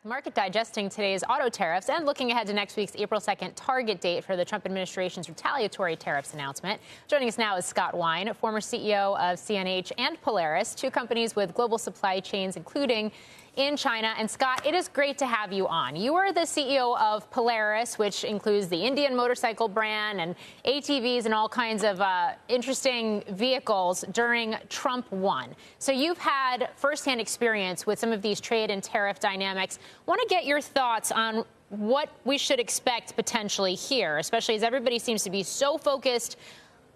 The market digesting today's auto tariffs and looking ahead to next week's April 2nd target date for the Trump administration's retaliatory tariffs announcement. Joining us now is Scott Wine, former CEO of CNH and Polaris, two companies with global supply chains, including in China. And Scott, it is great to have you on. You are the CEO of Polaris, which includes the Indian motorcycle brand and ATVs and all kinds of interesting vehicles during Trump 1. So you've had firsthand experience with some of these trade and tariff dynamics. Want to get your thoughts on what we should expect potentially here, especially as everybody seems to be so focused,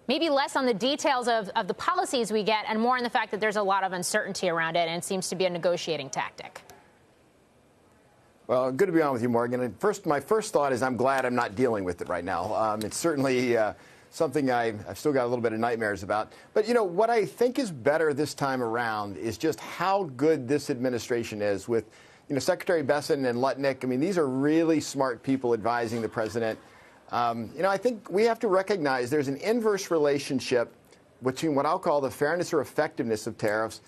maybe less on the details of the policies we get and more on the fact that there's a lot of uncertainty around it and it seems to be a negotiating tactic. Well, good to be on with you, Morgan. And my first thought is I'm glad I'm not dealing with it right now. It's certainly something I've still got a little bit of nightmares about. But, you know, what I think is better this time around is just how good this administration is with, you know, Secretary Besson and Lutnick. I mean, these are really smart people advising the president. You know, I think we have to recognize there's an inverse relationship between what I'll call the fairness or effectiveness of tariffs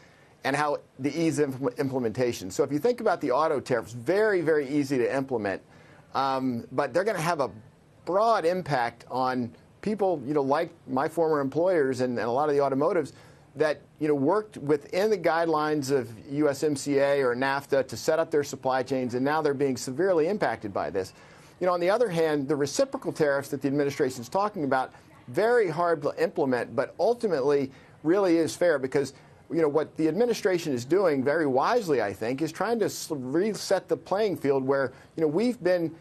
and how the ease of implementation. So if you think about the auto tariffs, very, very easy to implement, but they're going to have a broad impact on people, you know, like my former employers and a lot of the automotives that, you know, worked within the guidelines of USMCA or NAFTA to set up their supply chains, and now they're being severely impacted by this. You know, on the other hand, the reciprocal tariffs that the administration is talking about, very hard to implement, but ultimately really is fair because, you know, what the administration is doing very wisely, I think, is trying to reset the playing field where, you know, we've been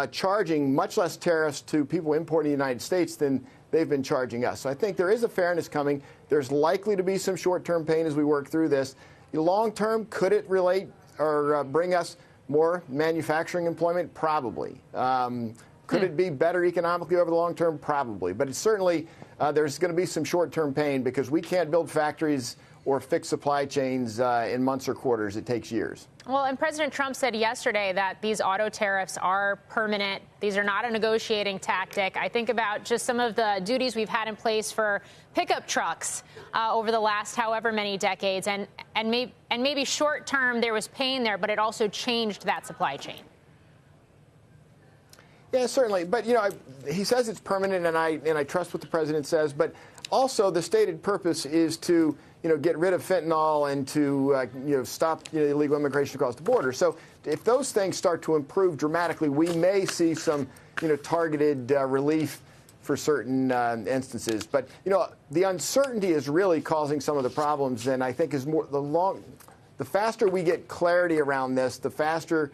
charging much less tariffs to people importing the United States than they've been charging us. So I think there is a fairness coming. There's likely to be some short-term pain as we work through this. Long-term, could it relate or bring us more manufacturing employment? Probably. Could it be better economically over the long term? Probably. But it's certainly there's going to be some short-term pain because we can't build factories or fix supply chains in months or quarters. It takes years. Well, and President Trump said yesterday that these auto tariffs are permanent. These are not a negotiating tactic. I think about just some of the duties we've had in place for pickup trucks over the last however many decades. And maybe short term there was pain there, but it also changed that supply chain. Yeah, certainly. But, you know, he says it's permanent, and I trust what the president says. But also the stated purpose is to, you know, get rid of fentanyl and to, you know, stop illegal immigration across the border. So if those things start to improve dramatically, we may see some, you know, targeted relief for certain instances. But, you know, the uncertainty is really causing some of the problems, and I think is more the faster we get clarity around this, the faster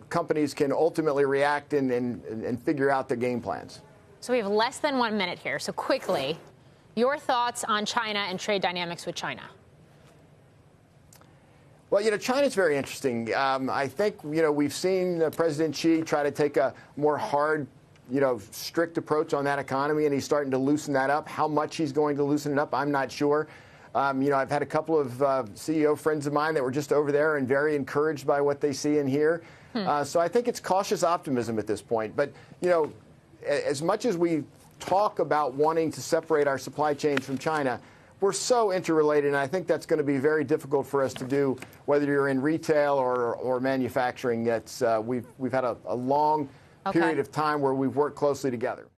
companies can ultimately react and figure out their game plans. So we have less than 1 minute here. So quickly, your thoughts on China and trade dynamics with China? Well, you know, China's very interesting. I think, you know, we've seen President Xi try to take a more hard, you know, strict approach on that economy, and he's starting to loosen that up. How much he's going to loosen it up, I'm not sure. You know, I've had a couple of CEO friends of mine that were just over there and very encouraged by what they see and hear. So I think it's cautious optimism at this point. But, you know, as much as we talk about wanting to separate our supply chains from China, we're so interrelated, and I think that's going to be very difficult for us to do, whether you're in retail or manufacturing. That's we've had a long period of time where we've worked closely together.